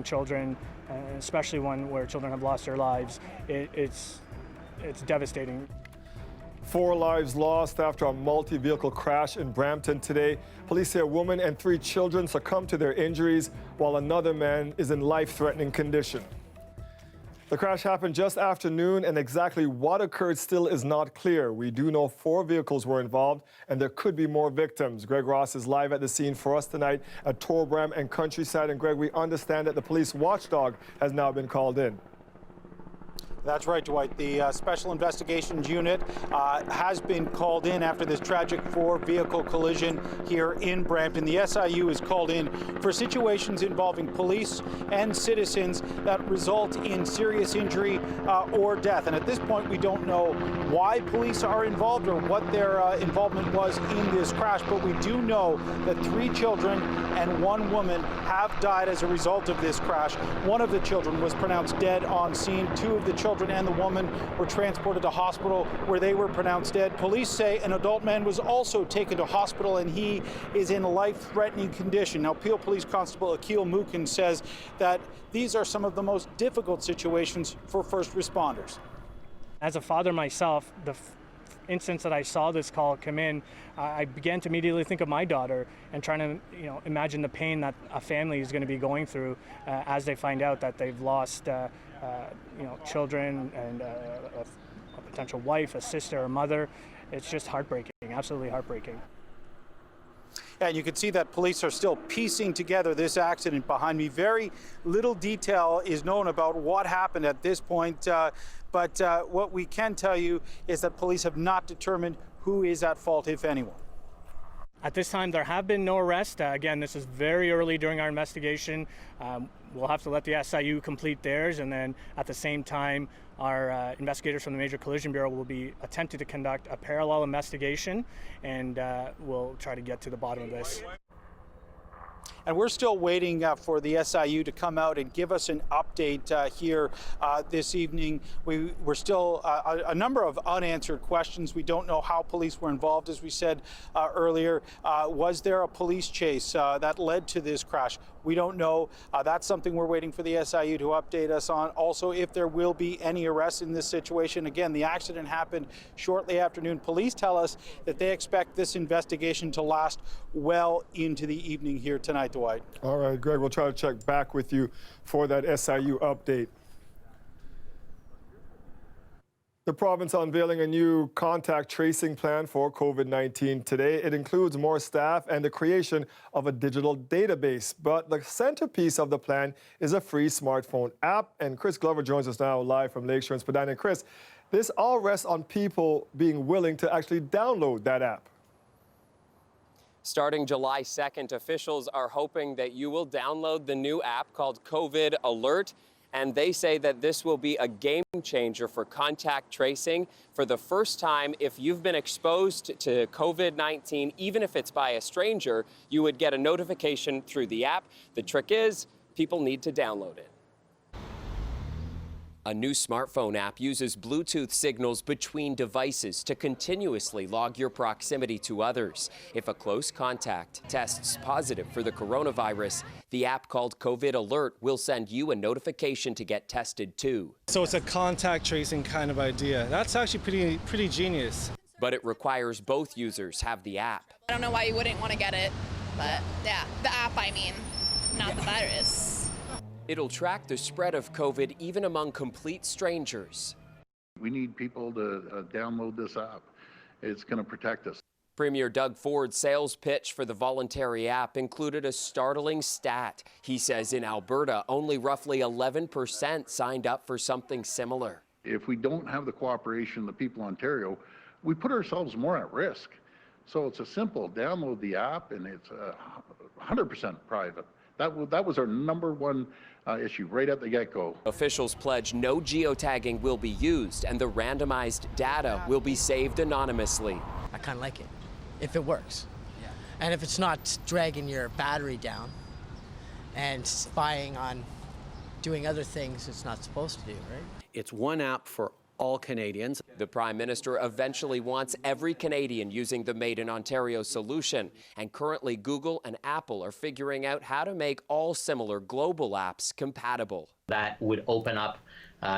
children, especially one where children have lost their lives, it's devastating. 4 lives lost after a multi-vehicle crash in Brampton today. Police say a woman and 3 children succumbed to their injuries, while another man is in life-threatening condition. The crash happened just after noon, and exactly what occurred still is not clear. We do know 4 vehicles were involved, and there could be more victims. Greg Ross is live at the scene for us tonight at Torbram and Countryside. And Greg, we understand that the police watchdog has now been called in. That's right, Dwight. The Special Investigations Unit has been called in after this tragic 4-vehicle collision here in Brampton. The SIU is called in for situations involving police and citizens that result in serious injury or death. And at this point, we don't know why police are involved or what their involvement was in this crash, but we do know that 3 children and 1 woman have died as a result of this crash. One of the children was pronounced dead on scene. 2 of the children and the woman were transported to hospital where they were pronounced dead. Police say an adult man was also taken to hospital and he is in a life-threatening condition. Now, Peel Police Constable Akil Mukin says that these are some of the most difficult situations for first responders. As a father myself, the instance that I saw this call come in, I began to immediately think of my daughter and trying to, imagine the pain that a family is going to be going through as they find out that they've lost, children and a potential wife, a sister, a mother. It's just heartbreaking, absolutely heartbreaking. And you can see that police are still piecing together this accident behind me. Very little detail is known about what happened at this point, but what we can tell you is that police have not determined who is at fault, if anyone. At this time, there have been no arrests. Again, this is very early during our investigation. We'll have to let the SIU complete theirs, and then at the same time, our investigators from the Major Collision Bureau will be attempting to conduct a parallel investigation, and we'll try to get to the bottom of this. And we're still waiting for the SIU to come out and give us an update here this evening. We're still a number of unanswered questions. We don't know how police were involved, as we said earlier. Was there a police chase that led to this crash? We don't know. That's something we're waiting for the SIU to update us on. Also, if there will be any arrests in this situation. Again, the accident happened shortly after noon. Police tell us that they expect this investigation to last well into the evening here tonight, Dwight. All right, Greg, we'll try to check back with you for that SIU update. The province unveiling a new contact tracing plan for COVID-19 today. It includes more staff and the creation of a digital database. But the centerpiece of the plan is a free smartphone app. And Chris Glover joins us now live from Lakeshore and Spadina. And Chris, this all rests on people being willing to actually download that app. Starting July 2nd, officials are hoping that you will download the new app called COVID Alert. And they say that this will be a game changer for contact tracing. For the first time, if you've been exposed to COVID-19, even if it's by a stranger, you would get a notification through the app. The trick is, people need to download it. A new smartphone app uses Bluetooth signals between devices to continuously log your proximity to others. If a close contact tests positive for the coronavirus, the app called COVID Alert will send you a notification to get tested too. So it's a contact tracing kind of idea. That's actually pretty genius. But it requires both users have the app. I don't know why you wouldn't want to get it, but yeah, the app, I mean, not the virus. It'll track the spread of COVID even among complete strangers. We need people to download this app. It's going to protect us. Premier Doug Ford's sales pitch for the voluntary app included a startling stat. He says in Alberta, only roughly 11% signed up for something similar. If we don't have the cooperation of the people of Ontario, we put ourselves more at risk. So it's a simple download the app, and it's 100% private. That was our #1 issue right at the get-go. Officials pledge no geotagging will be used and the randomized data will be saved anonymously. I kind of like it, if it works. Yeah. And if it's not dragging your battery down and spying on doing other things it's not supposed to do, right? It's one app for all Canadians. The Prime Minister eventually wants every Canadian using the Made in Ontario solution. And currently, Google and Apple are figuring out how to make all similar global apps compatible. That would open up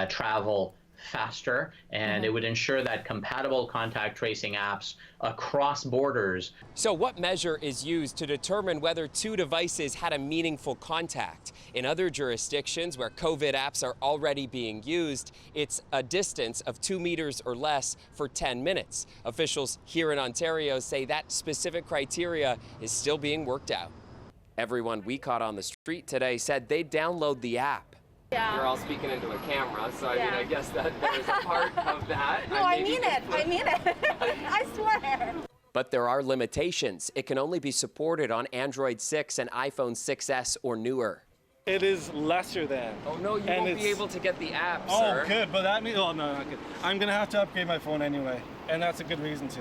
travel faster, and it would ensure that compatible contact tracing apps across borders. So what measure is used to determine whether two devices had a meaningful contact? In other jurisdictions where COVID apps are already being used, it's a distance of 2 meters or less for 10 minutes. Officials here in Ontario say that specific criteria is still being worked out. Everyone we caught on the street today said they'd download the app. Yeah. You're all speaking into a camera, so I mean, I guess that there's a part of that. No, I mean it. I swear. But there are limitations. It can only be supported on Android 6 and iPhone 6S or newer. It is lesser than. Oh no, you won't be able to get the app, sir. Oh, good, but that means, oh no, not good. I'm gonna have to upgrade my phone anyway, and that's a good reason to.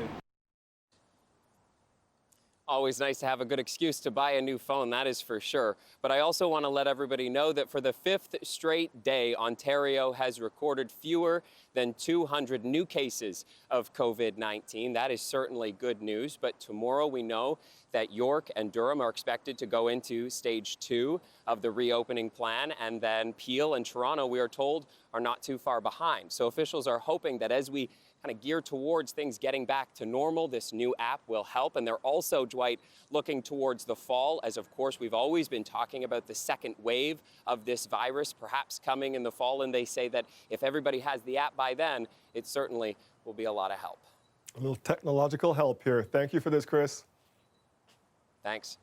Always nice to have a good excuse to buy a new phone, that is for sure. But I also want to let everybody know that for the 5th straight day, Ontario has recorded fewer than 200 new cases of COVID-19. That is certainly good news. But tomorrow we know that York and Durham are expected to go into stage 2 of the reopening plan. And then Peel and Toronto, we are told, are not too far behind. So officials are hoping that as we kind of gear towards things getting back to normal, this new app will help. And they're also, Dwight, looking towards the fall, as of course we've always been talking about the second wave of this virus perhaps coming in the fall. And they say that if everybody has the app by then, it certainly will be a lot of help. A little technological help here. Thank you for this, Chris. Thanks.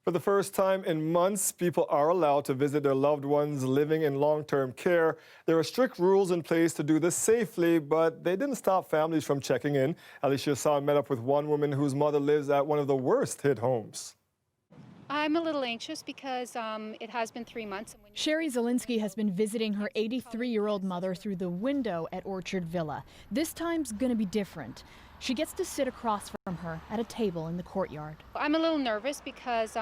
For the first time in months, people are allowed to visit their loved ones living in long-term care. There are strict rules in place to do this safely, but they didn't stop families from checking in. Alicia San met up with one woman whose mother lives at one of the worst-hit homes. I'm a little anxious because it has been 3 months. Sherry Zielinski has been visiting her 83-year-old mother through the window at Orchard Villa. This time's going to be different. She gets to sit across from her at a table in the courtyard. I'm a little nervous because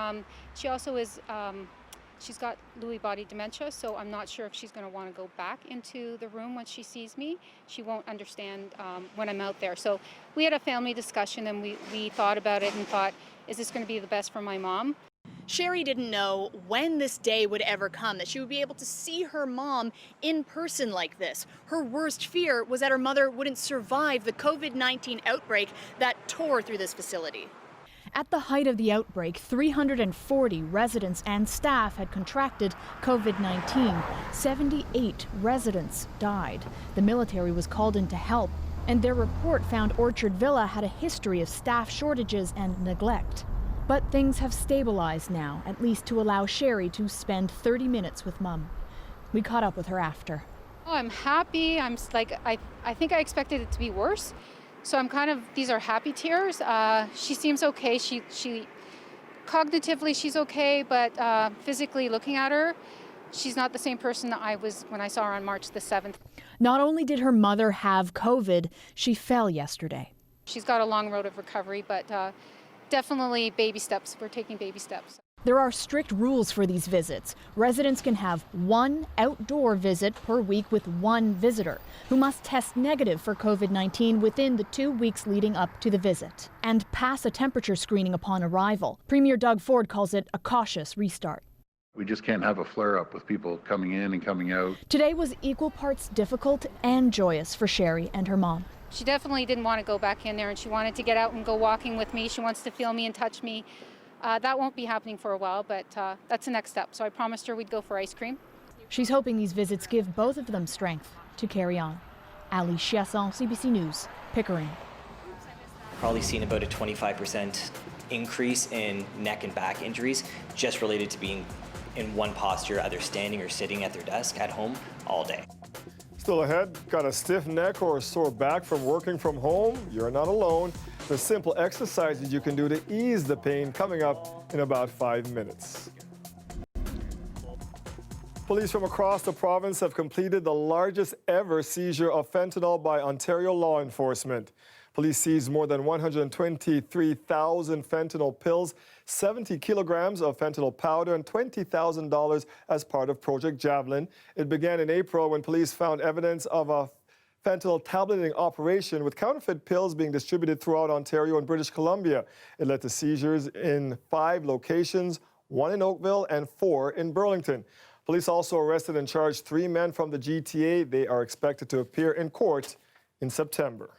she also is, she's got Lewy body dementia, so I'm not sure if she's going to want to go back into the room when she sees me. She won't understand when I'm out there. So we had a family discussion and we thought about it and thought, is this going to be the best for my mom? Sherry didn't know when this day would ever come, that she would be able to see her mom in person like this. Her worst fear was that her mother wouldn't survive the COVID-19 outbreak that tore through this facility. At the height of the outbreak, 340 residents and staff had contracted COVID-19. 78 residents died. The military was called in to help, and their report found Orchard Villa had a history of staff shortages and neglect. But things have stabilized now, at least to allow Sherry to spend 30 minutes with Mom. We caught up with her after. Oh, I'm happy. I'm like, I think I expected it to be worse. So I'm kind of, these are happy tears. She seems okay. She cognitively, she's okay, but physically looking at her, she's not the same person that I was when I saw her on March the 7th. Not only did her mother have COVID, she fell yesterday. She's got a long road of recovery, but definitely baby steps. We're taking baby steps. There are strict rules for these visits. Residents can have one outdoor visit per week with one visitor who must test negative for COVID-19 within the 2 weeks leading up to the visit and pass a temperature screening upon arrival. Premier Doug Ford calls it a cautious restart. We just can't have a flare-up with people coming in and coming out. Today was equal parts difficult and joyous for Sherry and her mom. She definitely didn't want to go back in there, and she wanted to get out and go walking with me. She wants to feel me and touch me. That won't be happening for a while, but that's the next step. So I promised her we'd go for ice cream. She's hoping these visits give both of them strength to carry on. Ali Chiasson, CBC News, Pickering. Probably seen about a 25% increase in neck and back injuries just related to being in one posture, either standing or sitting at their desk at home all day. Still ahead, got a stiff neck or a sore back from working from home? You're not alone. There's simple exercises you can do to ease the pain coming up in about 5 minutes. Police from across the province have completed the largest ever seizure of fentanyl by Ontario law enforcement. Police seized more than 123,000 fentanyl pills, 70 kilograms of fentanyl powder, and $20,000 as part of Project Javelin. It began in April when police found evidence of a fentanyl tableting operation with counterfeit pills being distributed throughout Ontario and British Columbia. It led to seizures in 5 locations, 1 in Oakville and 4 in Burlington. Police also arrested and charged 3 men from the GTA. They are expected to appear in court in September.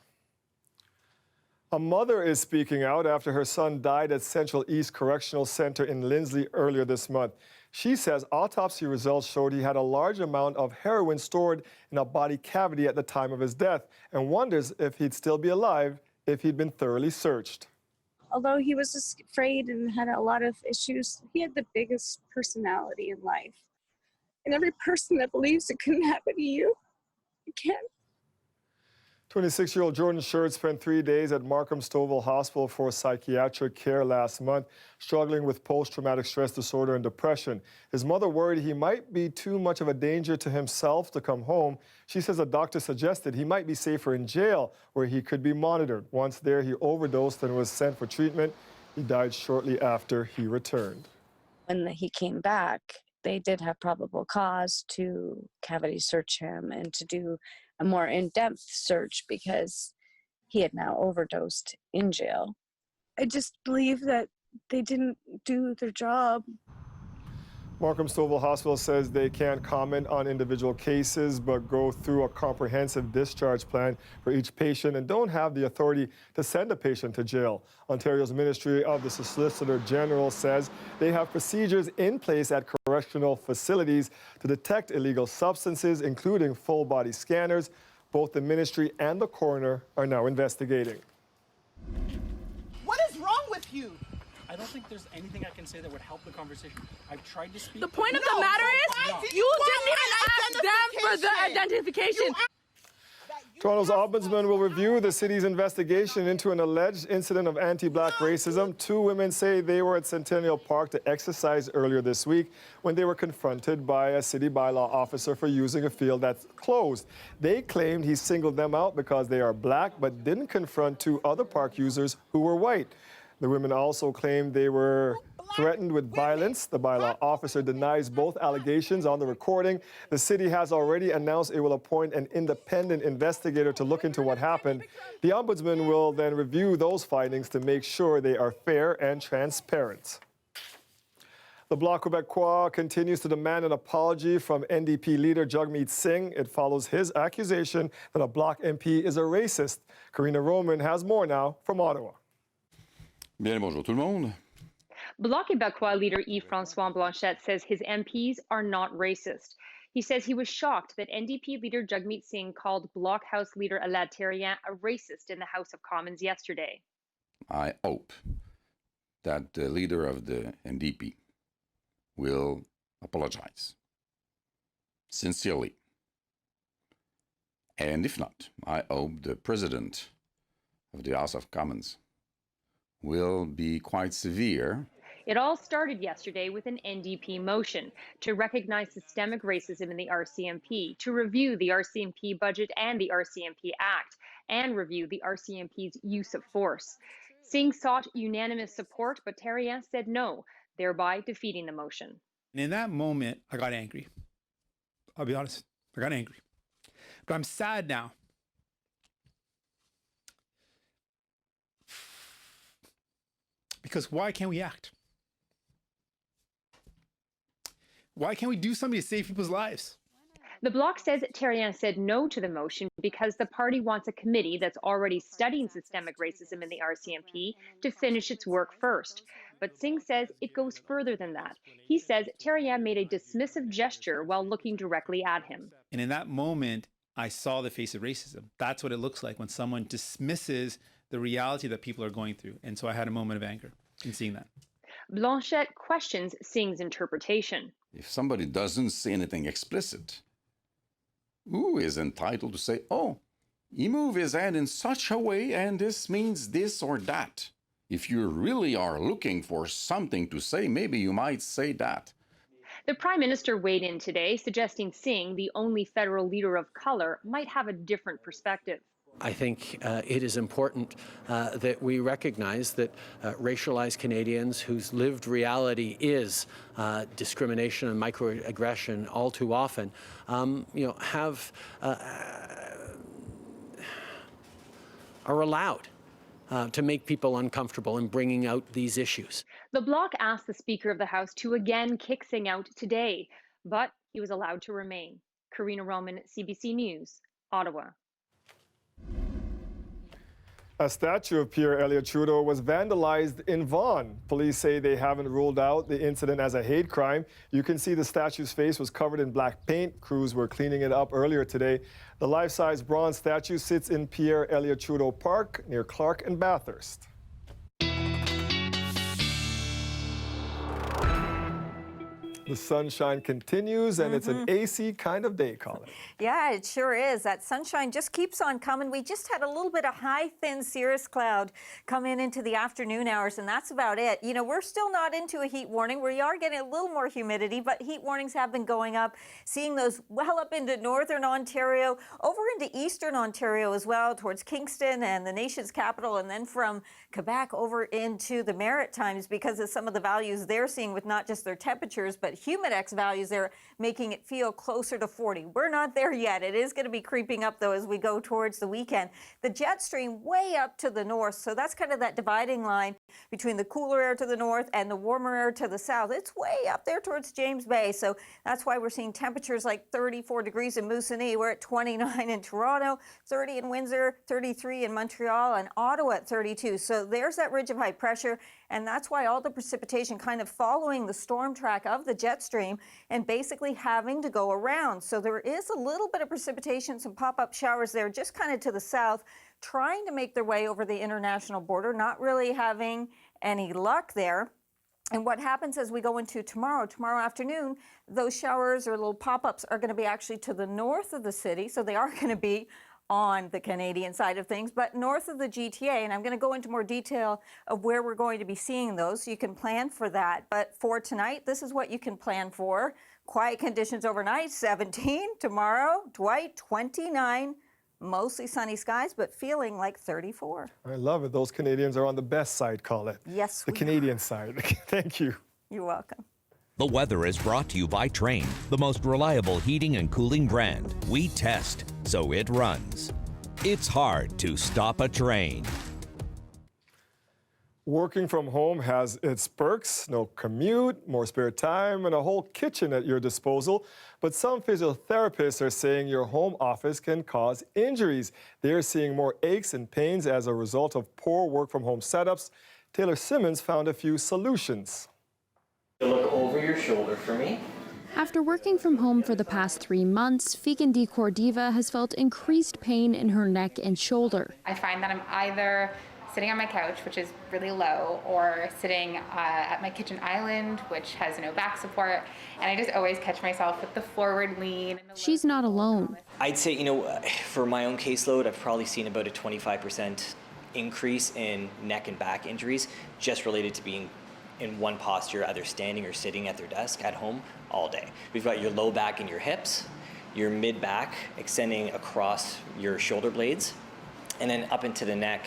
A mother is speaking out after her son died at Central East Correctional Center in Lindsley earlier this month. She says autopsy results showed he had a large amount of heroin stored in a body cavity at the time of his death and wonders if he'd still be alive if he'd been thoroughly searched. Although he was just afraid and had a lot of issues, he had the biggest personality in life. And every person that believes it couldn't happen to you, it can. 26-year-old Jordan Sherd spent 3 days at Markham Stouffville Hospital for psychiatric care last month, struggling with post-traumatic stress disorder and depression. His mother worried he might be too much of a danger to himself to come home. She says a doctor suggested he might be safer in jail, where he could be monitored. Once there, he overdosed and was sent for treatment. He died shortly after he returned. When he came back, they did have probable cause to cavity search him and to do a more in-depth search because he had now overdosed in jail. I just believe that they didn't do their job. Markham Stouffville Hospital says they can't comment on individual cases, but go through a comprehensive discharge plan for each patient and don't have the authority to send a patient to jail. Ontario's Ministry of the Solicitor General says they have procedures in place at correctional facilities to detect illegal substances, including full-body scanners. Both the ministry and the coroner are now investigating. What is wrong with you? I don't think there's anything I can say that would help the conversation. I've tried to speak. The point of the matter is, you didn't even ask them for the identification. Toronto's ombudsman will review the city's investigation into an alleged incident of anti-black racism. 2 women say they were at Centennial Park to exercise earlier this week when they were confronted by a city bylaw officer for using a field that's closed. They claimed he singled them out because they are black, but didn't confront 2 other park users who were white. The women also claimed they were threatened with violence. The bylaw officer denies both allegations on the recording. The city has already announced it will appoint an independent investigator to look into what happened. The ombudsman will then review those findings to make sure they are fair and transparent. The Bloc Québécois continues to demand an apology from NDP leader Jagmeet Singh. It follows his accusation that a Bloc MP is a racist. Karina Roman has more now from Ottawa. Bien, bonjour tout le monde. Bloc Québécois leader Yves-François Blanchet says his MPs are not racist. He says he was shocked that NDP leader Jagmeet Singh called Bloc House leader Alad Thérian a racist in the House of Commons yesterday. I hope that the leader of the NDP will apologize sincerely. And if not, I hope the president of the House of Commons will be quite severe. It all started yesterday with an NDP motion to recognize systemic racism in the RCMP, to review the RCMP budget and the RCMP Act, and review the RCMP's use of force. Singh sought unanimous support, but Thérian said no, thereby defeating the motion. And in that moment, I got angry. I'll be honest, I got angry. But I'm sad now. Because why can't we act? Why can't we do something to save people's lives? The Bloc says Thérian said no to the motion because the party wants a committee that's already studying systemic racism in the RCMP to finish its work first. But Singh says it goes further than that. He says Thérian made a dismissive gesture while looking directly at him. And in that moment, I saw the face of racism. That's what it looks like when someone dismisses the reality that people are going through. And so I had a moment of anger in seeing that. Blanchet questions Singh's interpretation. If somebody doesn't say anything explicit, who is entitled to say, oh, he moved his hand in such a way and this means this or that? If you really are looking for something to say, maybe you might say that. The Prime Minister weighed in today, suggesting Singh, the only federal leader of color, might have a different perspective. I think it is important that we recognize that racialized Canadians whose lived reality is discrimination and microaggression all too often, have are allowed to make people uncomfortable in bringing out these issues. The bloc asked the Speaker of the House to again kick Singh out today, but he was allowed to remain. Karina Roman, CBC News, Ottawa. A statue of Pierre Elliott Trudeau was vandalized in Vaughan. Police say they haven't ruled out the incident as a hate crime. You can see the statue's face was covered in black paint. Crews were cleaning it up earlier today. The life-size bronze statue sits in Pierre Elliott Trudeau Park near Clark and Bathurst. The sunshine continues, and it's an AC kind of day, Colin. Yeah, it sure is. That sunshine just keeps on coming. We just had a little bit of high, thin cirrus cloud come in into the afternoon hours, and that's about it. You know, we're still not into a heat warning. We are getting a little more humidity, but heat warnings have been going up, seeing those well up into northern Ontario, over into eastern Ontario as well, towards Kingston and the nation's capital, and then from Quebec over into the Maritimes because of some of the values they're seeing with not just their temperatures, but humidex values. They're making it feel closer to 40. We're not there yet. It is going to be creeping up, though, as we go towards the weekend. The jet stream way up to the north, so that's kind of that dividing line between the cooler air to the north and the warmer air to the south. It's way up there towards James Bay, so that's why we're seeing temperatures like 34 degrees in Moosonee. We're at 29 in Toronto, 30 in Windsor, 33 in Montreal, and Ottawa at 32. So there's that ridge of high pressure, and that's why all the precipitation kind of following the storm track of the jet stream and basically having to go around. So there is a little bit of precipitation, some pop-up showers there just kind of to the south, trying to make their way over the international border, not really having any luck there. And what happens as we go into tomorrow afternoon, those showers or little pop-ups are going to be actually to the north of the city, so they are going to be on the Canadian side of things, but north of the GTA, and I'm going to go into more detail of where we're going to be seeing those so you can plan for that. But for tonight, this is what you can plan for. Quiet conditions overnight, 17. Tomorrow, Dwight, 29. Mostly sunny skies, but feeling like 34. I love it. Those Canadians are on the best side, Colin. Yes, the Canadian side. Thank you. You're welcome. The weather is brought to you by Trane, the most reliable heating and cooling brand. We test, so it runs. It's hard to stop a train. Working from home has its perks: no commute, more spare time, and a whole kitchen at your disposal. But some physiotherapists are saying your home office can cause injuries. They're seeing more aches and pains as a result of poor work from home setups. Taylor Simmons found a few solutions. Look over your shoulder for me. After working from home for the past 3 months, Figan Di Cordiva has felt increased pain in her neck and shoulder. I find that I'm either sitting on my couch, which is really low, or sitting at my kitchen island, which has no back support, and I just always catch myself with the forward lean. She's not alone. I'd say, for my own caseload, I've probably seen about a 25% increase in neck and back injuries just related to being in one posture, either standing or sitting at their desk at home all day. We've got your low back and your hips, your mid back extending across your shoulder blades, and then up into the neck,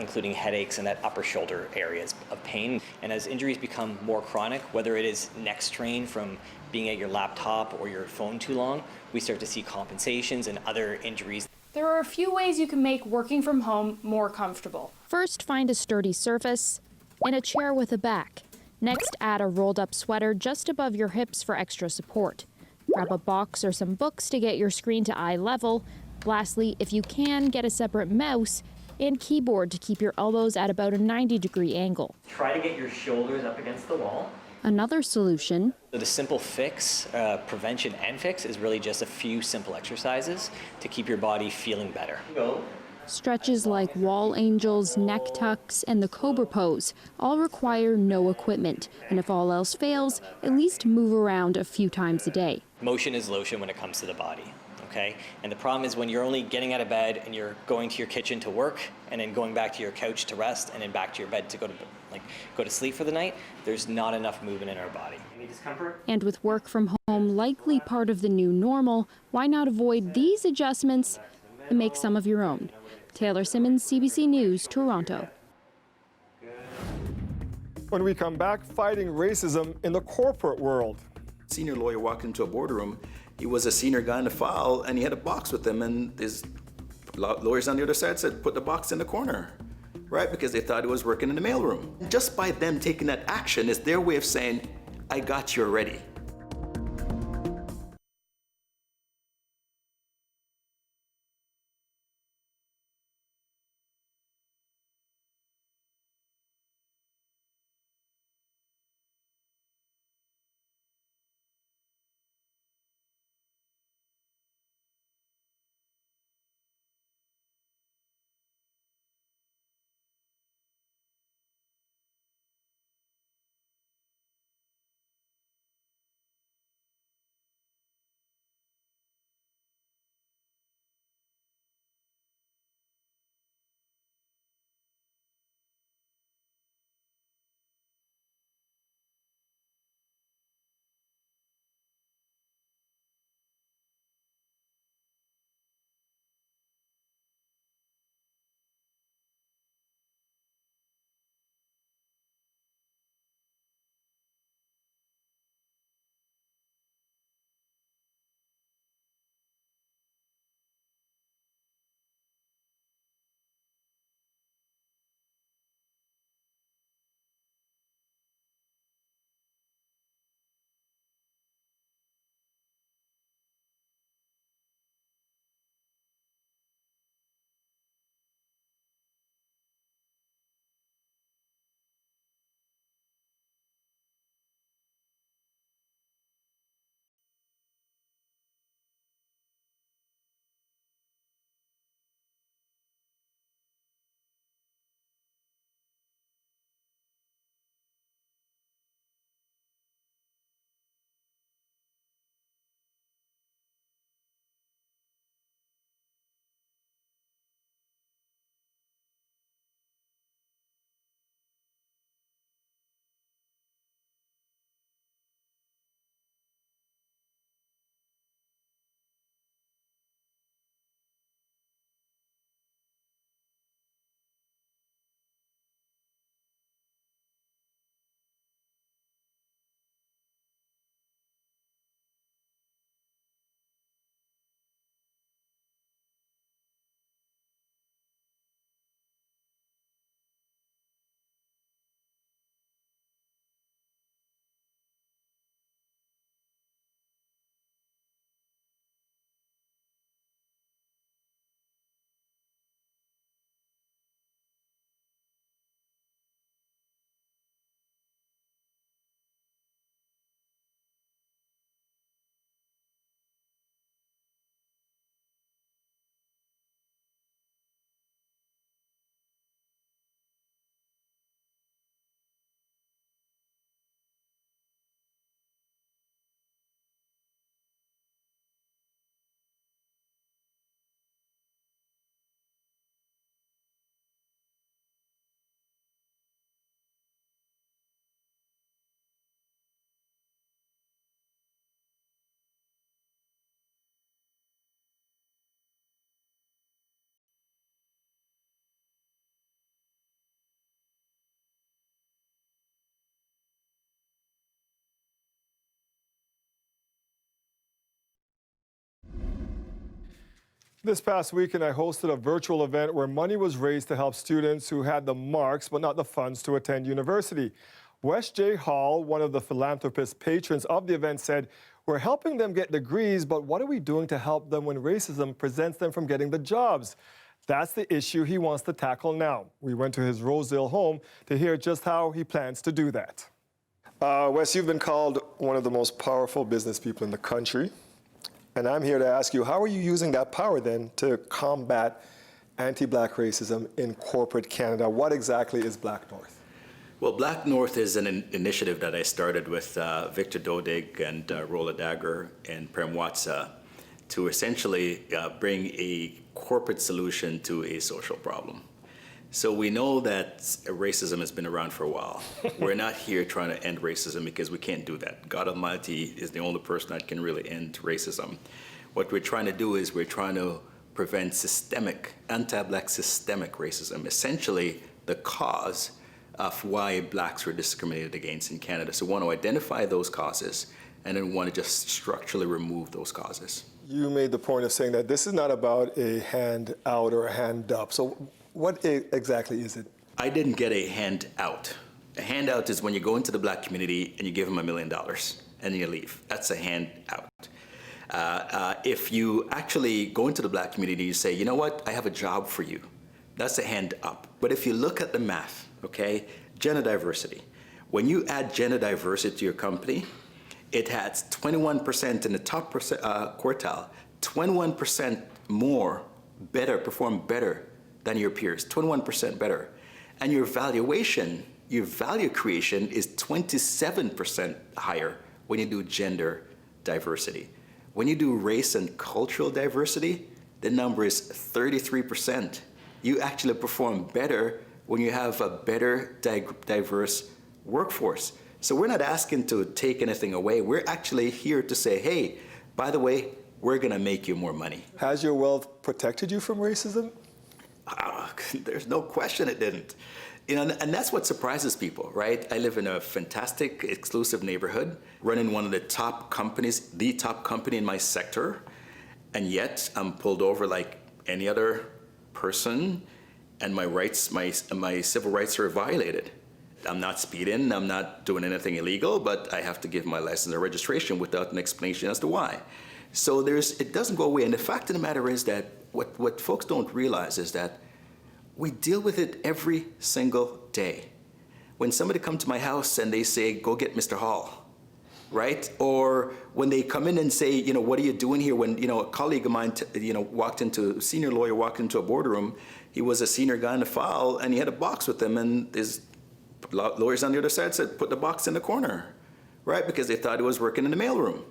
including headaches and that upper shoulder areas of pain. And as injuries become more chronic, whether it is neck strain from being at your laptop or your phone too long, we start to see compensations and other injuries. There are a few ways you can make working from home more comfortable. First, find a sturdy surface and a chair with a back. Next, add a rolled up sweater just above your hips for extra support. Grab a box or some books to get your screen to eye level. Lastly, if you can, get a separate mouse and keyboard to keep your elbows at about a 90-degree angle. Try to get your shoulders up against the wall. Another solution. The simple fix, prevention and fix, is really just a few simple exercises to keep your body feeling better. Go. Stretches like wall angels, neck tucks, and the cobra pose all require no equipment. And if all else fails, at least move around a few times a day. Motion is lotion when it comes to the body. Okay? And the problem is when you're only getting out of bed and you're going to your kitchen to work and then going back to your couch to rest and then back to your bed to go to sleep for the night, there's not enough movement in our body. Any discomfort? And with work from home likely part of the new normal, why not avoid these adjustments and make some of your own? Taylor Simmons, CBC News, Toronto. When we come back, fighting racism in the corporate world. Senior lawyer walked into a boardroom. He was a senior guy in the file, and he had a box with him, and his Lawyers on the other side said, put the box in the corner, right? Because they thought it was working in the mailroom. Just by them taking that action is their way of saying, I got you already. This past weekend, I hosted a virtual event where money was raised to help students who had the marks but not the funds to attend university. Wes J. Hall, one of the philanthropist patrons of the event, said, "We're helping them get degrees, but what are we doing to help them when racism prevents them from getting the jobs?" That's the issue he wants to tackle now. We went to his Rosedale home to hear just how he plans to do that. Wes, you've been called one of the most powerful business people in the country. And I'm here to ask you, how are you using that power then to combat anti-Black racism in corporate Canada? What exactly is Black North? Well, Black North is an initiative that I started with Victor Dodig and Rola Dagger and Prem Watsa to essentially bring a corporate solution to a social problem. So we know that racism has been around for a while. We're not here trying to end racism because we can't do that. God Almighty is the only person that can really end racism. What we're trying to do is we're trying to prevent systemic, anti-Black systemic racism, essentially the cause of why Blacks were discriminated against in Canada. So we want to identify those causes, and then we want to just structurally remove those causes. You made the point of saying that this is not about a hand out or a hand up. So what exactly is it? I didn't get a handout. A handout is when you go into the black community and you give them $1 million and you leave. That's a handout. If you actually go into the black community, you say, you know what, I have a job for you. That's a hand up. But if you look at the math, okay, gender diversity. When you add gender diversity to your company, it has 21% in the top quartile, 21% more better, perform better than your peers, 21% better. And your valuation, your value creation is 27% higher when you do gender diversity. When you do race and cultural diversity, the number is 33%. You actually perform better when you have a better diverse workforce. So we're not asking to take anything away. We're actually here to say, hey, by the way, we're gonna make you more money. Has your wealth protected you from racism? There's no question it didn't. You know, and that's what surprises people, right? I live in a fantastic, exclusive neighborhood, running one of the top companies, the top company in my sector, and yet I'm pulled over like any other person, and my rights, my civil rights are violated. I'm not speeding, I'm not doing anything illegal, but I have to give my license or registration without an explanation as to why. So it doesn't go away. And the fact of the matter is that what folks don't realize is that we deal with it every single day. When somebody comes to my house and they say, go get Mr. Hall, right? Or when they come in and say, you know, what are you doing here? When, you know, a colleague of mine, senior lawyer walked into a boardroom, he was a senior guy in the file and he had a box with him, and his lawyers on the other side said, put the box in the corner, right? Because they thought he was working in the mailroom,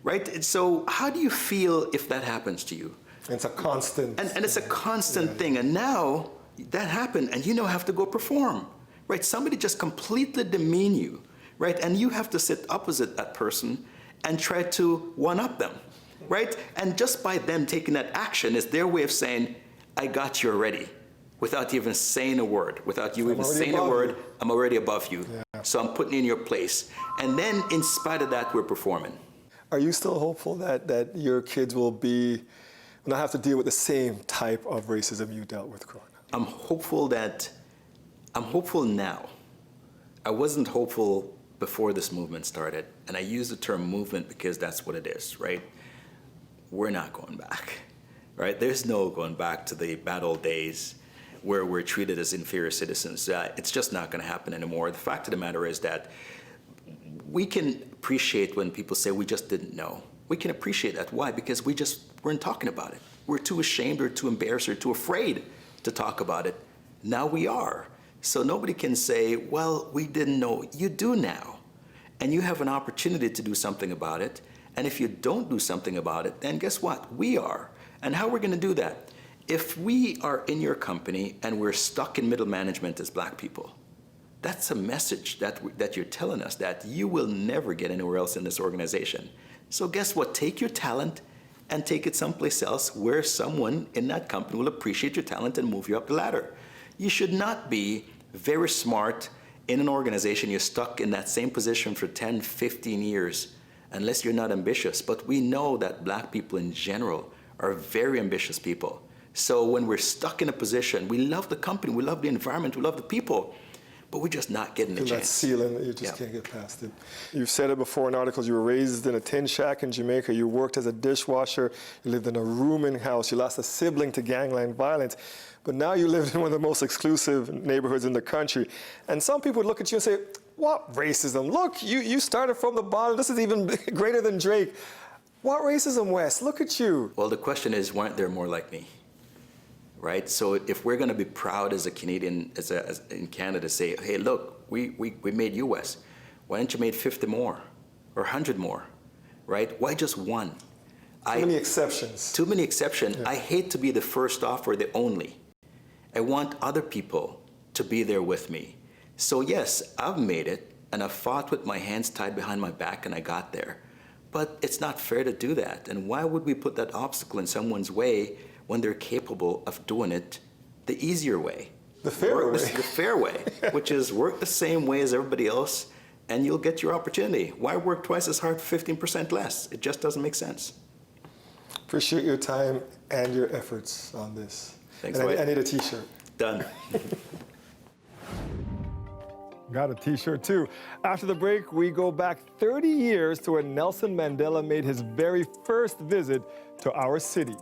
right? So how do you feel if that happens to you? It's a constant. And it's a constant thing. And now that happened and you now have to go perform, right? Somebody just completely demean you, right? And you have to sit opposite that person and try to one-up them, right? And just by them taking that action is their way of saying, I got you already, without even saying a word, without you even saying a word, I'm already above you. Yeah. So I'm putting you in your place. And then in spite of that, we're performing. Are you still hopeful that your kids will not have to deal with the same type of racism you dealt with growing up? I'm hopeful now. I wasn't hopeful before this movement started. And I use the term movement because that's what it is, right? We're not going back, right? There's no going back to the bad old days where we're treated as inferior citizens. It's just not going to happen anymore. The fact of the matter is that we can appreciate when people say we just didn't know. We can appreciate that. Why? Because we just weren't talking about it. We're too ashamed or too embarrassed or too afraid to talk about it. Now we are. So nobody can say, well, we didn't know. You do now. And you have an opportunity to do something about it. And if you don't do something about it, then guess what? We are. And how we're going to do that? If we are in your company and we're stuck in middle management as black people, that's a message that you're telling us that you will never get anywhere else in this organization. So guess what? Take your talent and take it someplace else where someone in that company will appreciate your talent and move you up the ladder. You should not be very smart in an organization. You're stuck in that same position for 10, 15 years, unless you're not ambitious. But we know that black people in general are very ambitious people. So when we're stuck in a position, we love the company, we love the environment, we love the people, but we're just not getting the chance. That ceiling, you just can't get past it. You've said it before in articles, you were raised in a tin shack in Jamaica, you worked as a dishwasher, you lived in a rooming house, you lost a sibling to gangland violence, but now you live in one of the most exclusive neighborhoods in the country. And some people would look at you and say, what racism? Look, you started from the bottom, this is even greater than Drake. What racism, Wes? Look at you. Well, the question is, why aren't there more like me? Right? So if we're going to be proud as a Canadian, as in Canada, say, hey, look, we made you, Wes. Why didn't you make 50 more or 100 more? Right? Why just one? Too many exceptions. Too many exceptions. Yeah. I hate to be the first off or the only. I want other people to be there with me. So yes, I've made it, and I've fought with my hands tied behind my back, and I got there. But it's not fair to do that. And why would we put that obstacle in someone's way when they're capable of doing it the easier way? The fair way. The fair way, which is work the same way as everybody else and you'll get your opportunity. Why work twice as hard for 15% less? It just doesn't make sense. Appreciate your time and your efforts on this. Thanks, and Dwight. I need a t-shirt. Done. Got a t-shirt too. After the break, we go back 30 years to when Nelson Mandela made his very first visit to our city.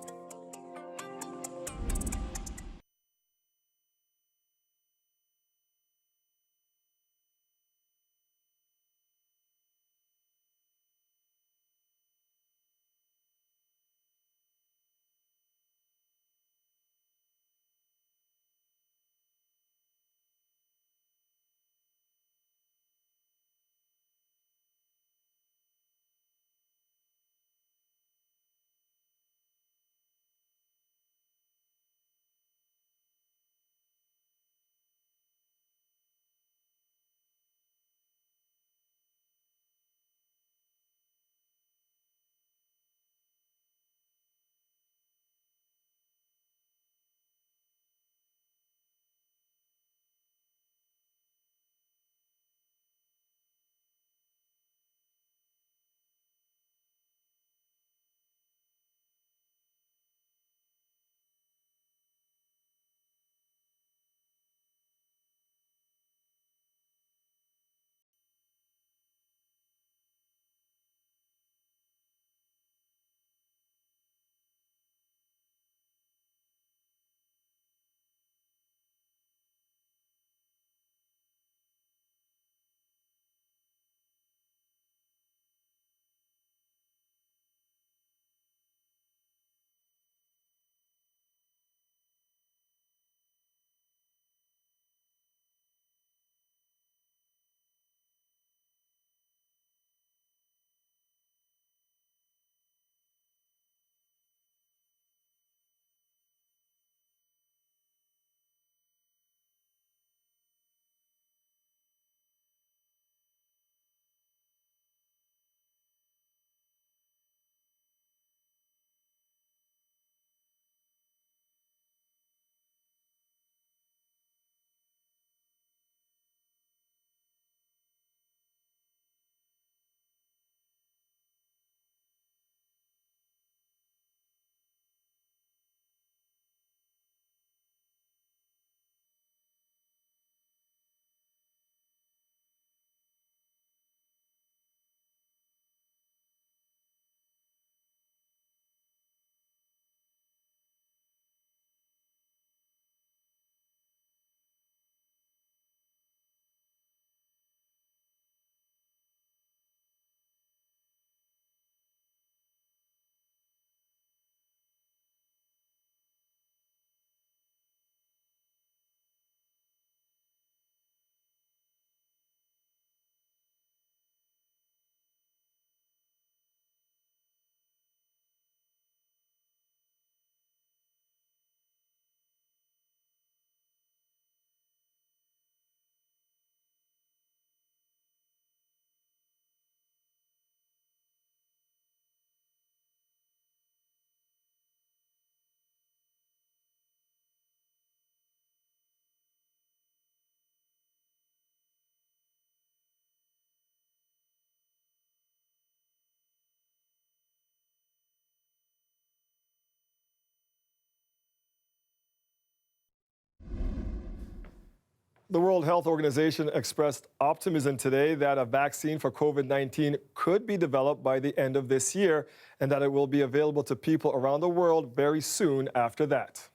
The World Health Organization expressed optimism today that a vaccine for COVID-19 could be developed by the end of this year and that it will be available to people around the world very soon after that.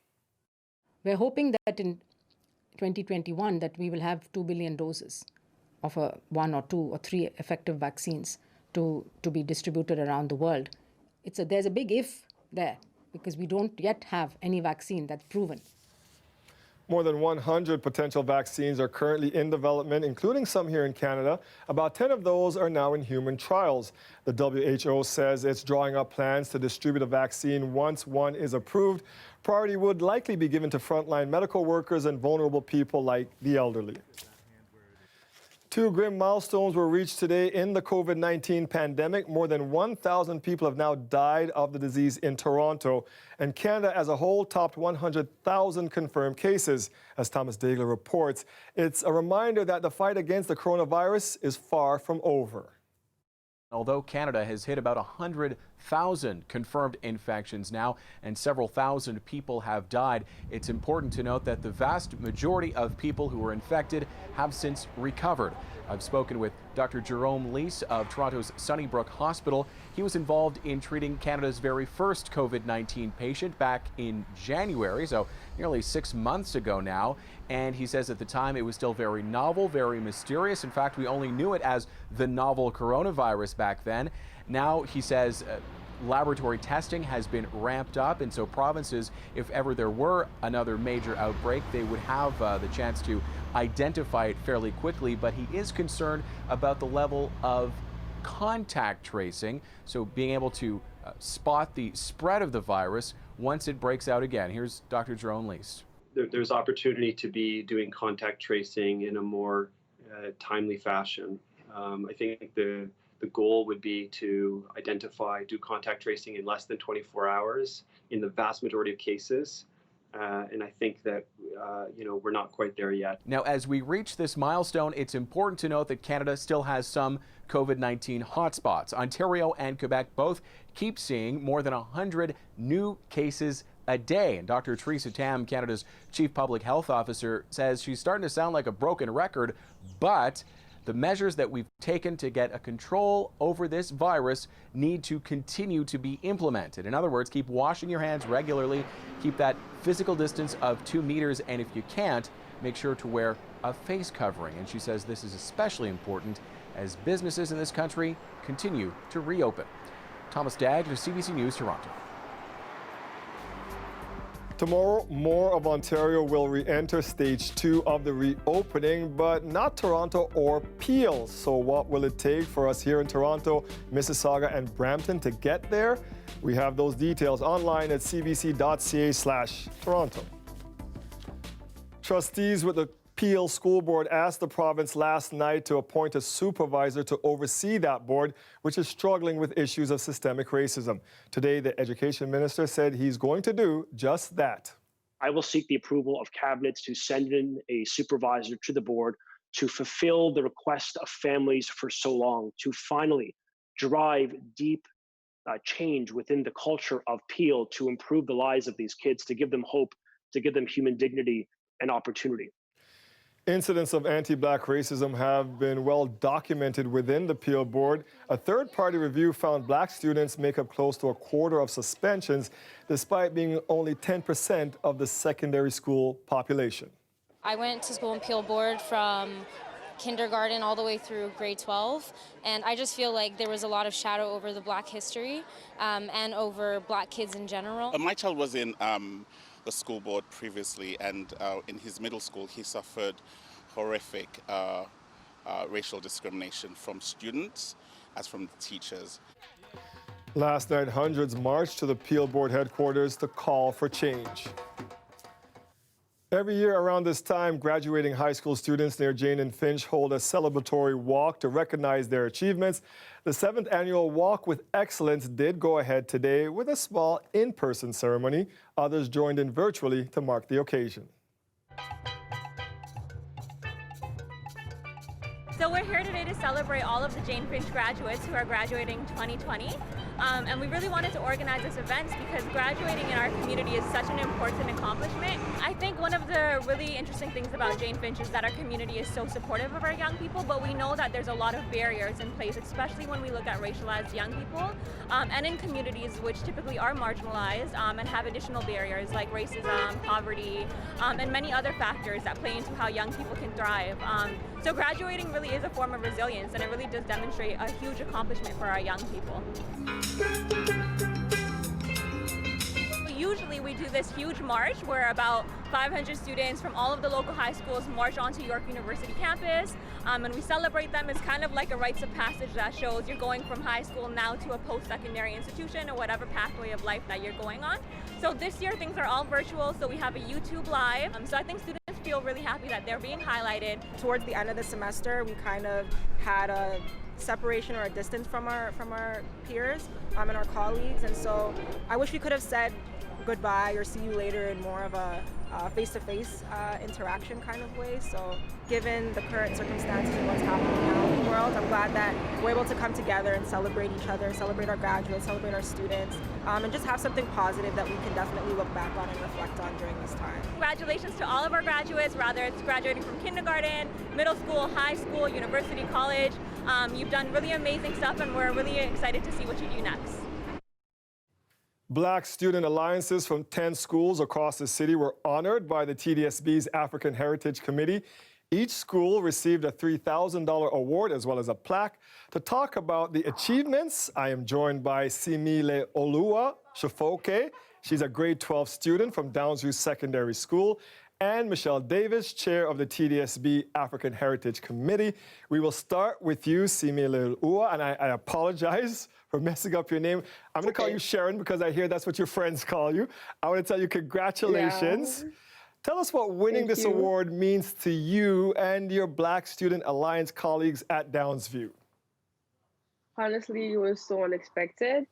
We're hoping that in 2021 that we will have 2 billion doses of one or two or three effective vaccines to be distributed around the world. There's a big if there because we don't yet have any vaccine that's proven. More than 100 potential vaccines are currently in development, including some here in Canada. About 10 of those are now in human trials. The WHO says it's drawing up plans to distribute a vaccine once one is approved. Priority would likely be given to frontline medical workers and vulnerable people like the elderly. Two grim milestones were reached today in the COVID-19 pandemic. More than 1,000 people have now died of the disease in Toronto, and Canada as a whole topped 100,000 confirmed cases. As Thomas Daigle reports, it's a reminder that the fight against the coronavirus is far from over. Although Canada has hit about 100,000 confirmed infections now and several thousand people have died, it's important to note that the vast majority of people who were infected have since recovered. I've spoken with Dr. Jerome Leese of Toronto's Sunnybrook Hospital. He was involved in treating Canada's very first COVID-19 patient back in January, so nearly 6 months ago now. And he says at the time it was still very novel, very mysterious. In fact, we only knew it as the novel coronavirus back then. Now, he says, laboratory testing has been ramped up, and so provinces, if ever there were another major outbreak, they would have the chance to identify it fairly quickly. But he is concerned about the level of contact tracing, so being able to spot the spread of the virus once it breaks out again. Here's Dr. Jerome Leese. There's opportunity to be doing contact tracing in a more timely fashion. I think the goal would be to do contact tracing in less than 24 hours in the vast majority of cases. And I think that, we're not quite there yet. Now, as we reach this milestone, it's important to note that Canada still has some COVID-19 hotspots. Ontario and Quebec both keep seeing more than 100 new cases a day. And Dr. Theresa Tam, Canada's Chief Public Health Officer, says she's starting to sound like a broken record, but the measures that we've taken to get a control over this virus need to continue to be implemented. In other words, keep washing your hands regularly, keep that physical distance of 2 meters, and if you can't, make sure to wear a face covering. And she says this is especially important as businesses in this country continue to reopen. Thomas Daigle, CBC News, Toronto. Tomorrow, more of Ontario will re-enter stage 2 of the reopening, but not Toronto or Peel. So what will it take for us here in Toronto, Mississauga, and Brampton to get there? We have those details online at cbc.ca/Toronto. Trustees with the Peel School Board asked the province last night to appoint a supervisor to oversee that board, which is struggling with issues of systemic racism. Today, the education minister said he's going to do just that. I will seek the approval of cabinets to send in a supervisor to the board to fulfill the request of families for so long, to finally drive deep change within the culture of Peel to improve the lives of these kids, to give them hope, to give them human dignity and opportunity. Incidents of anti-black racism have been well documented within the Peel Board. A third-party review found black students make up close to a quarter of suspensions, despite being only 10% of the secondary school population. I went to school in Peel Board from kindergarten all the way through grade 12, and I just feel like there was a lot of shadow over the black history and over black kids in general. My child was in the school board previously, and in his middle school he suffered horrific racial discrimination from students as from the teachers. Last night, hundreds marched to the Peel Board headquarters to call for change. Every year around this time, graduating high school students near Jane and Finch hold a celebratory walk to recognize their achievements. The 7th annual Walk with Excellence did go ahead today with a small in-person ceremony. Others joined in virtually to mark the occasion. So we're here today to celebrate all of the Jane Finch graduates who are graduating 2020. And we really wanted to organize this event because graduating in our community is such an important accomplishment. I think one of the really interesting things about Jane Finch is that our community is so supportive of our young people, but we know that there's a lot of barriers in place, especially when we look at racialized young people and in communities which typically are marginalized and have additional barriers like racism, poverty, and many other factors that play into how young people can thrive. So graduating really is a form of resilience, and it really does demonstrate a huge accomplishment for our young people. Usually we do this huge march where about 500 students from all of the local high schools march onto York University campus, and we celebrate them as kind of like a rites of passage that shows you're going from high school now to a post-secondary institution or whatever pathway of life that you're going on. So this year things are all virtual, so we have a YouTube Live. So I think students feel really happy that they're being highlighted. Towards the end of the semester, we kind of had a separation or a distance from our peers and our colleagues, and so I wish we could have said goodbye or see you later in more of a face-to-face interaction kind of way. So given the current circumstances and what's happening now in the world, I'm glad that we're able to come together and celebrate each other, celebrate our graduates, celebrate our students, and just have something positive that we can definitely look back on and reflect on during this time. Congratulations to all of our graduates, whether it's graduating from kindergarten, middle school, high school, university, college. You've done really amazing stuff, and we're really excited to see what you do next. Black student alliances from 10 schools across the city were honored by the TDSB's African Heritage Committee. Each school received a $3,000 award as well as a plaque. To talk about the achievements, I am joined by Simile Olua Shafoke. She's a grade 12 student from Downsview Secondary School, and Michelle Davis, chair of the TDSB African Heritage Committee. We will start with you, Simile Olua, and I apologize for messing up your name. I'm going to call you Sharon because I hear that's what your friends call you. I want to tell you congratulations. Yeah. Tell us what winning this award means to you and your Black Student Alliance colleagues at Downsview. Honestly, it was so unexpected.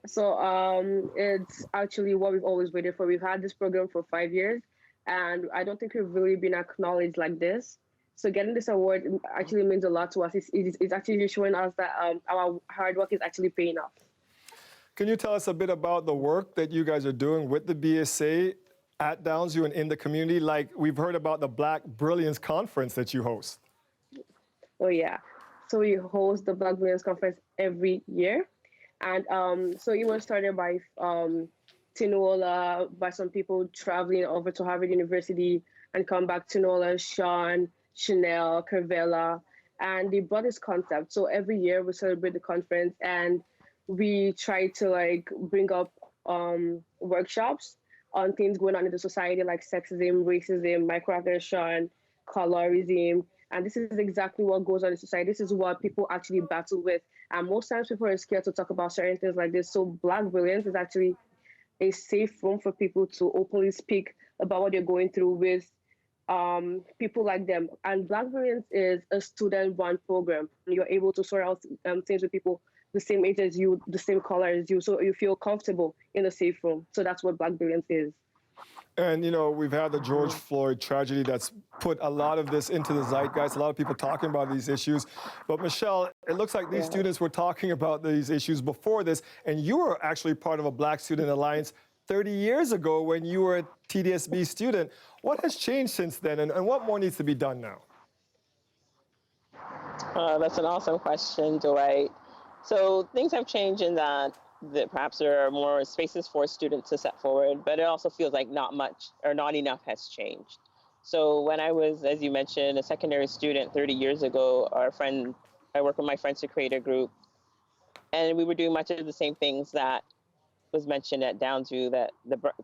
So it's actually what we've always waited for. We've had this program for 5 years, and I don't think we've really been acknowledged like this. So getting this award actually means a lot to us. It's actually showing us that our hard work is actually paying off. Can you tell us a bit about the work that you guys are doing with the BSA at Downsview and in the community? Like, we've heard about the Black Brilliance Conference that you host. Oh, yeah. So we host the Black Brilliance Conference every year. And so it was started by Tinola, by some people traveling over to Harvard University and come back, Tinola, Sean, Chanel, Carvela, and they brought this concept. So every year we celebrate the conference, and we try to bring up workshops on things going on in the society, like sexism, racism, microaggression, colorism. And this is exactly what goes on in society. This is what people actually battle with. And most times people are scared to talk about certain things like this. So Black Brilliance is actually a safe room for people to openly speak about what they're going through with people like them. And Black Brilliance is a student-run program. You're able to sort out things with people the same age as you, the same color as you, so you feel comfortable in a safe room. So that's what Black Brilliance is. And, you know, we've had the George Floyd tragedy that's put a lot of this into the zeitgeist, a lot of people talking about these issues. But, Michelle, it looks like these students were talking about these issues before this, and you were actually part of a Black Student Alliance 30 years ago when you were a TDSB student. What has changed since then, and what more needs to be done now? That's an awesome question, Dwight. So things have changed in that perhaps there are more spaces for students to step forward, but it also feels like not much or not enough has changed. So when I was, as you mentioned, a secondary student 30 years ago, I worked with my friends to create a group, and we were doing much of the same things that was mentioned at Downsview, that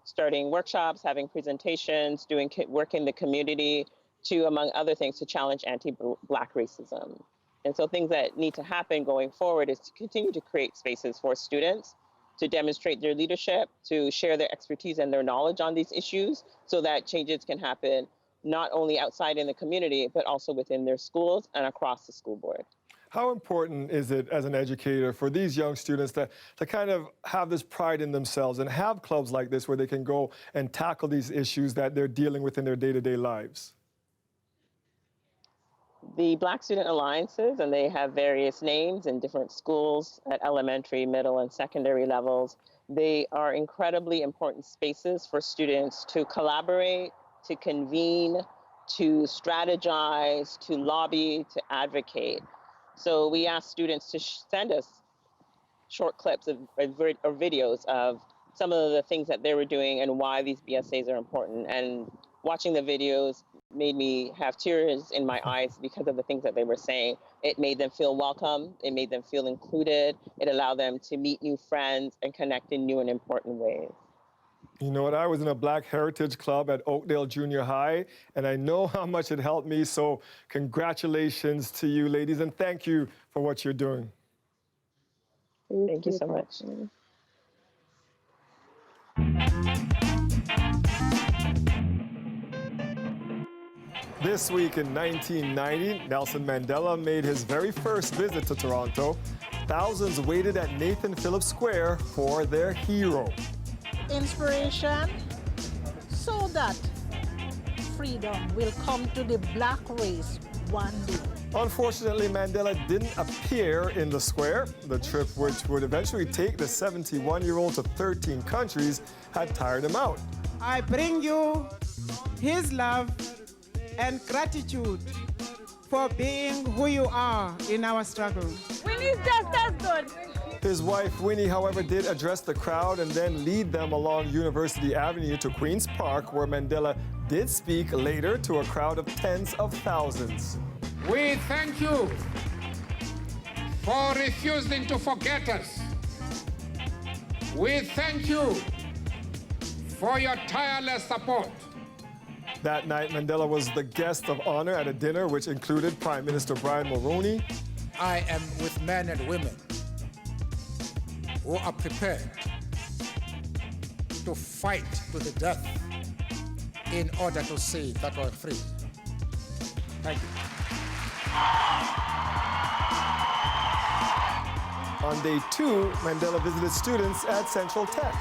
starting workshops, having presentations, doing work in the community, to, among other things, to challenge anti-Black racism. And so things that need to happen going forward is to continue to create spaces for students to demonstrate their leadership, to share their expertise and their knowledge on these issues so that changes can happen not only outside in the community, but also within their schools and across the school board. How important is it as an educator for these young students to kind of have this pride in themselves and have clubs like this where they can go and tackle these issues that they're dealing with in their day-to-day lives? The Black Student Alliances, and they have various names in different schools at elementary, middle, and secondary levels, they are incredibly important spaces for students to collaborate, to convene, to strategize, to lobby, to advocate. So we ask students to send us short clips or videos of some of the things that they were doing and why these BSAs are important. And watching the videos made me have tears in my eyes because of the things that they were saying. It made them feel welcome. It made them feel included. It allowed them to meet new friends and connect in new and important ways. You know what, I was in a Black Heritage Club at Oakdale Junior High, and I know how much it helped me, so congratulations to you, ladies, and thank you for what you're doing. Thank you so much. This week in 1990, Nelson Mandela made his very first visit to Toronto. Thousands waited at Nathan Phillips Square for their hero. Inspiration so that freedom will come to the black race one day. Unfortunately, Mandela didn't appear in the square. The trip, which would eventually take the 71-year-old to 13 countries, had tired him out. I bring you his love and gratitude for being who you are in our struggle. Winnie's just as good. His wife, Winnie, however, did address the crowd and then lead them along University Avenue to Queen's Park, where Mandela did speak later to a crowd of tens of thousands. We thank you for refusing to forget us. We thank you for your tireless support. That night, Mandela was the guest of honor at a dinner which included Prime Minister Brian Mulroney. I am with men and women who are prepared to fight to the death in order to see that we're free. Thank you. On day 2, Mandela visited students at Central Tech.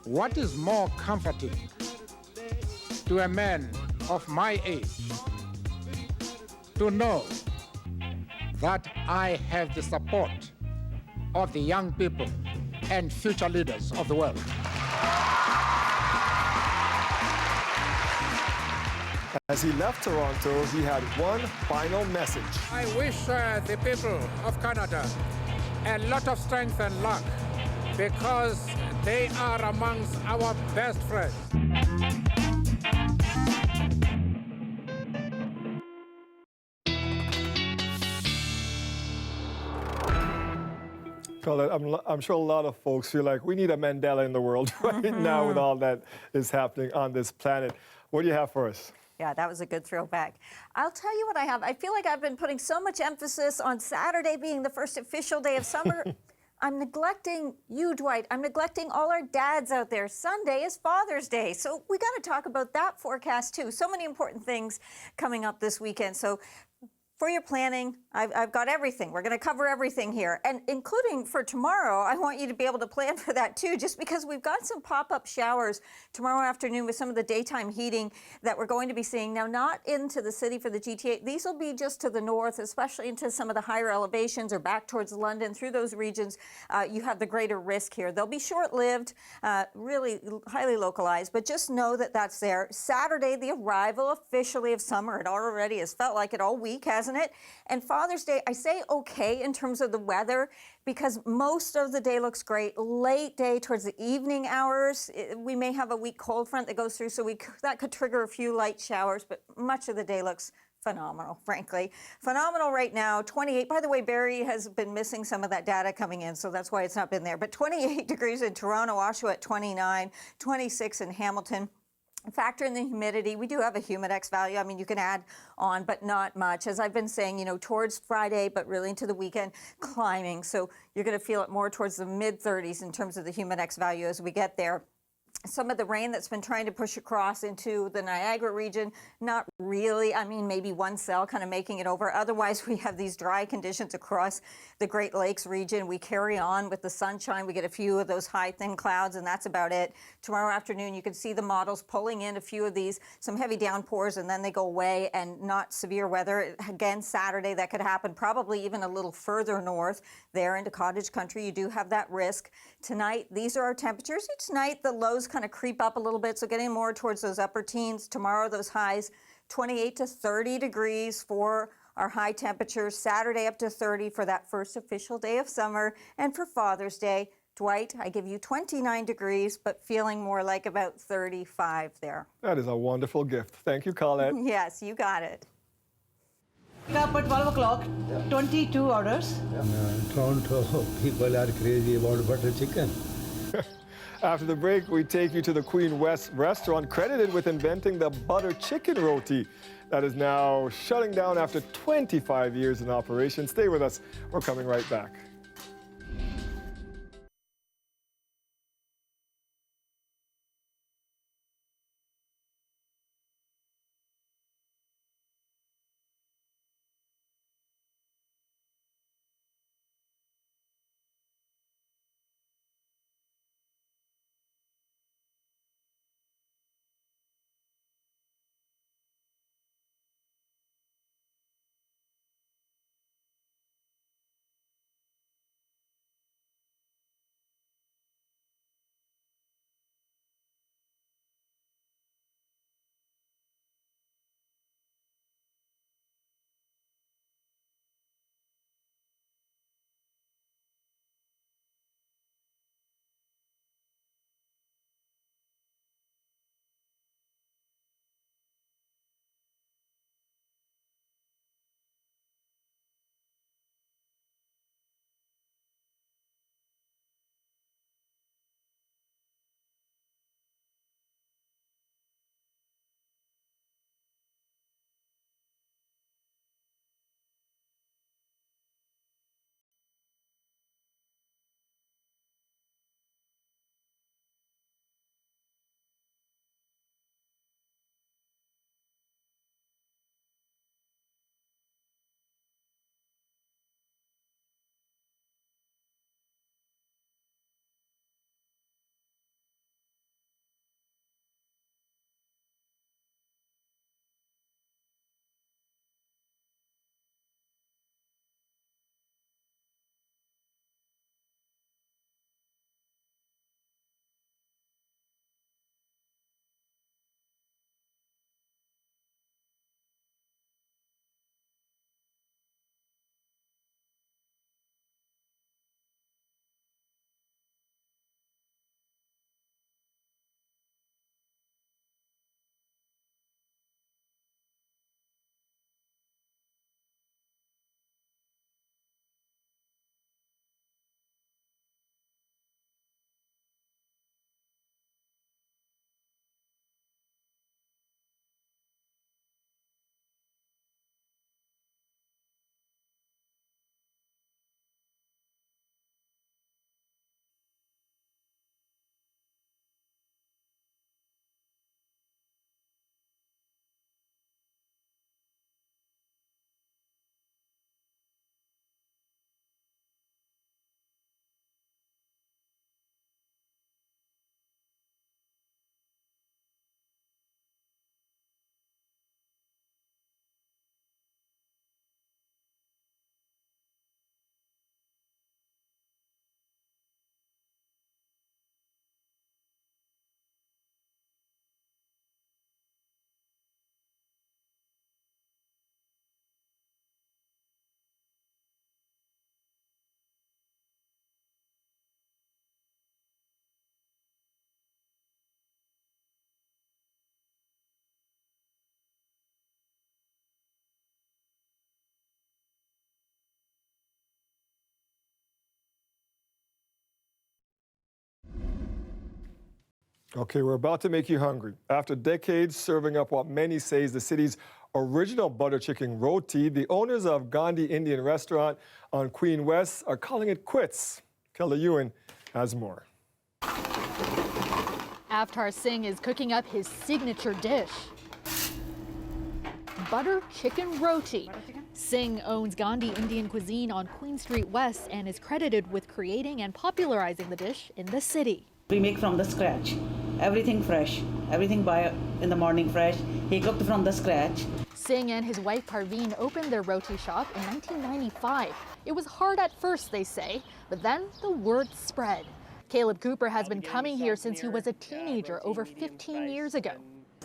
What is more comforting to a man of my age to know that I have the support of the young people and future leaders of the world? As he left Toronto, he had one final message. I wish the people of Canada a lot of strength and luck, because they are amongst our best friends. Colin, I'm sure a lot of folks feel like we need a Mandela in the world right now with all that is happening on this planet. What do you have for us? Yeah, that was a good throwback. I'll tell you what I have. I feel like I've been putting so much emphasis on Saturday being the first official day of summer. I'm neglecting you, Dwight. I'm neglecting all our dads out there. Sunday is Father's Day. So we got to talk about that forecast too. So many important things coming up this weekend. So for your planning, I've got everything. We're going to cover everything here. And including for tomorrow, I want you to be able to plan for that too, just because we've got some pop-up showers tomorrow afternoon with some of the daytime heating that we're going to be seeing. Now, not into the city for the GTA. These will be just to the north, especially into some of the higher elevations or back towards London. Through those regions, you have the greater risk here. They'll be short-lived, really highly localized, but just know that that's there. Saturday, the arrival officially of summer. It already has felt like it all week, hasn't it? And Father's Day, I say okay in terms of the weather because most of the day looks great. Late day towards the evening hours, we may have a weak cold front that goes through, so that could trigger a few light showers, but much of the day looks phenomenal, frankly. Phenomenal right now, 28. By the way, Barry has been missing some of that data coming in, so that's why it's not been there. But 28 degrees in Toronto, Oshawa at 29, 26 in Hamilton. Factor in the humidity. We do have a humidex value. I mean, you can add on, but not much. As I've been saying, towards Friday, but really into the weekend, climbing. So you're going to feel it more towards the mid-30s in terms of the humidex value as we get there. Some of the rain that's been trying to push across into the Niagara region, not really. I mean, maybe one cell kind of making it over. Otherwise, we have these dry conditions across the Great Lakes region. We carry on with the sunshine. We get a few of those high, thin clouds, and that's about it. Tomorrow afternoon, you can see the models pulling in a few of these, some heavy downpours, and then they go away and not severe weather. Again, Saturday, that could happen probably even a little further north there into cottage country. You do have that risk. Tonight, these are our temperatures. Each night, the lows kind of creep up a little bit, so getting more towards those upper teens. Tomorrow, those highs, 28 to 30 degrees for our high temperatures. Saturday up to 30 for that first official day of summer. And for Father's Day, Dwight, I give you 29 degrees, but feeling more like about 35 there. That is a wonderful gift. Thank you, Colette. Yes, you got it. Up at 12 o'clock, 22 orders. Toronto people are crazy about butter chicken. After the break, we take you to the Queen West restaurant credited with inventing the butter chicken roti that is now shutting down after 25 years in operation. Stay with us. We're coming right back. Okay, we're about to make you hungry. After decades serving up what many say is the city's original butter chicken roti, the owners of Gandhi Indian Restaurant on Queen West are calling it quits. Kelly Ewan has more. Avtar Singh is cooking up his signature dish, butter chicken roti. Singh owns Gandhi Indian Cuisine on Queen Street West and is credited with creating and popularizing the dish in the city. We make from the scratch, everything fresh, everything by in the morning fresh. He cooked from the scratch. Singh and his wife Parveen opened their roti shop in 1995. It was hard at first, they say, but then the word spread. Caleb Cooper has been coming here since he was a teenager over 15 years ago.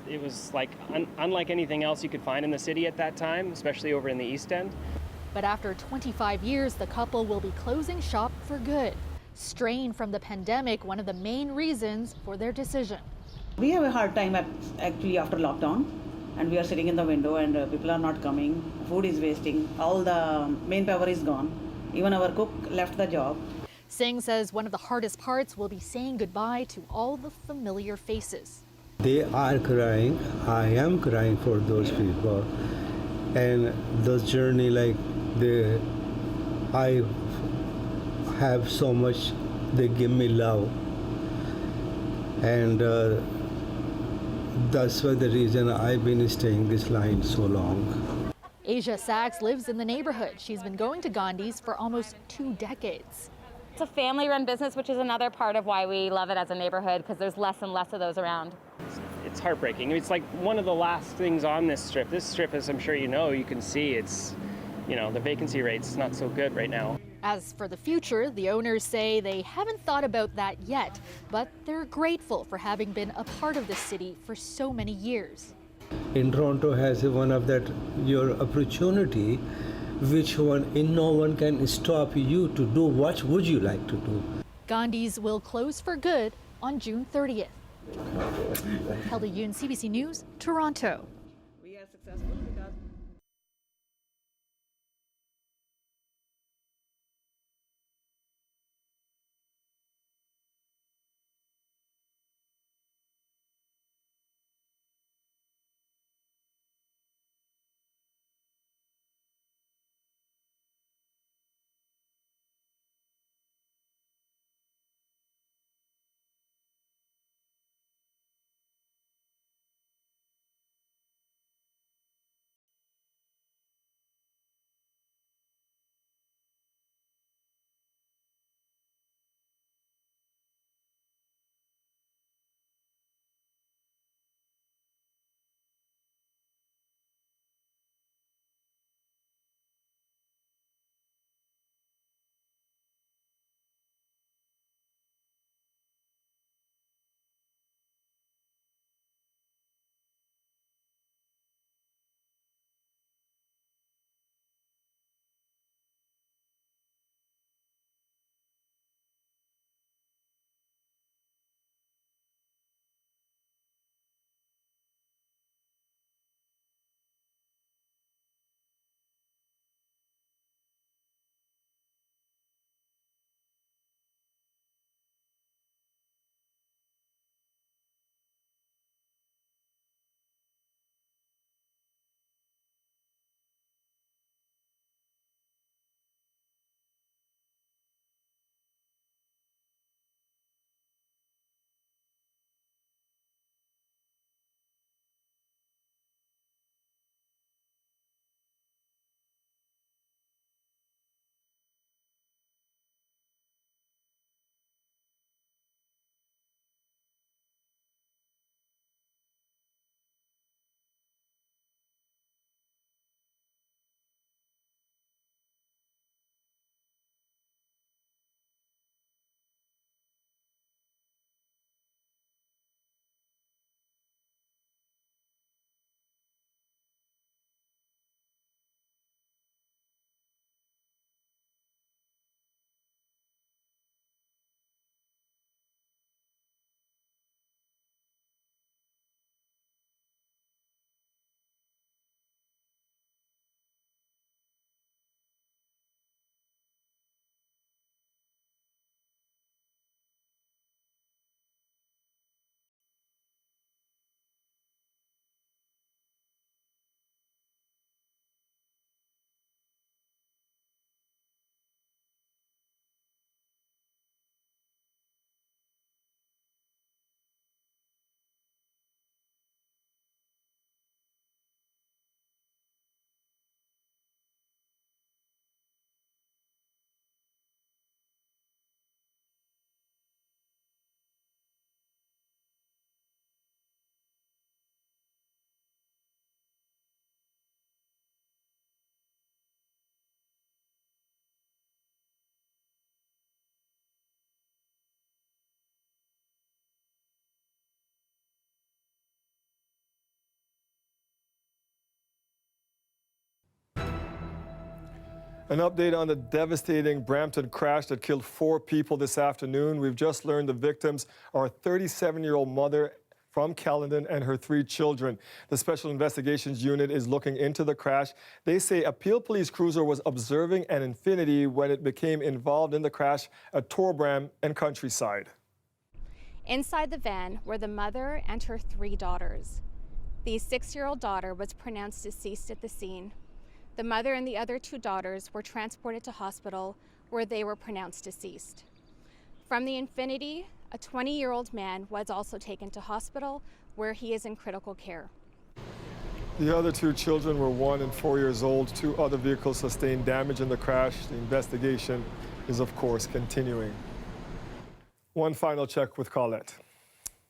It was like unlike anything else you could find in the city at that time, especially over in the East End. But after 25 years, the couple will be closing shop for good. Strain from the pandemic, one of the main reasons for their decision. We have a hard time actually after lockdown, and we are sitting in the window and people are not coming. Food is wasting. All the main power is gone. Even our cook left the job. Singh says one of the hardest parts will be saying goodbye to all the familiar faces. They are crying. I am crying for those people. And those journey, like I have so much, they give me love. And that's why the reason I've been staying this line so long. Asia Sachs lives in the neighborhood. She's been going to Gandhi's for almost 2 decades. It's a family-run business, which is another part of why we love it as a neighborhood, because there's less and less of those around. It's heartbreaking. It's like one of the last things on this strip. This strip, as I'm sure you can see, it's, the vacancy rate's not so good right now. As for the future, the owners say they haven't thought about that yet, but they're grateful for having been a part of the city for so many years. In Toronto has one of that your opportunity, which no one can stop you to do what would you like to do. Gandhi's will close for good on June 30th. Kelly Yoon, CBC News, Toronto. We are successful because An update on the devastating Brampton crash that killed 4 people this afternoon. We've just learned the victims are a 37-year-old mother from Caledon and her 3 children. The Special Investigations Unit is looking into the crash. They say a Peel Police cruiser was observing an Infinity when it became involved in the crash at Torbram and Countryside. Inside the van were the mother and her 3 daughters. The 6-year-old daughter was pronounced deceased at the scene. The mother and the other 2 daughters were transported to hospital where they were pronounced deceased. From the Infinity, a 20-year-old man was also taken to hospital where he is in critical care. The other 2 children were 1 and 4 years old. 2 other vehicles sustained damage in the crash. The investigation is, of course, continuing. One final check with Colette.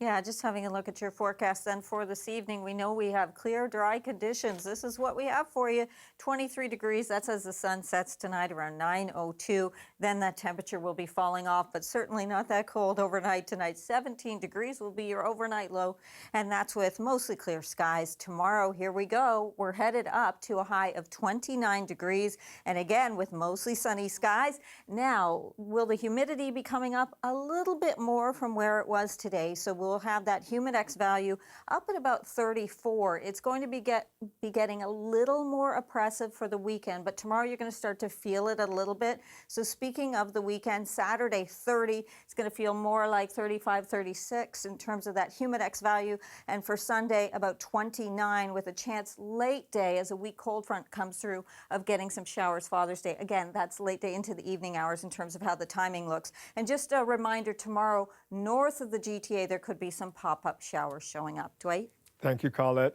Yeah, just having a look at your forecast then for this evening. We know we have clear, dry conditions. This is what we have for you. 23 degrees, that's as the sun sets tonight around 9:02. Then that temperature will be falling off, but certainly not that cold overnight tonight. 17 degrees will be your overnight low, and that's with mostly clear skies. Tomorrow, here we go. We're headed up to a high of 29 degrees, and again, with mostly sunny skies. Now, will the humidity be coming up a little bit more from where it was today? So we'll have that Humidex value up at about 34. It's going to be getting a little more oppressive for the weekend, but tomorrow you're going to start to feel it a little bit. So speaking of the weekend, Saturday 30, it's going to feel more like 35, 36 in terms of that Humidex value, and for Sunday about 29 with a chance late day as a weak cold front comes through of getting some showers Father's Day. Again, that's late day into the evening hours in terms of how the timing looks. And just a reminder, tomorrow north of the GTA there could be some pop-up showers showing up. Dwight? Thank you, Colette.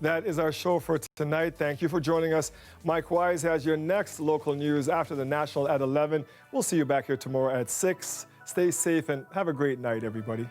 That is our show for tonight. Thank you for joining us. Mike Wise has your next local news after the National at 11. We'll see you back here tomorrow at 6. Stay safe and have a great night, everybody.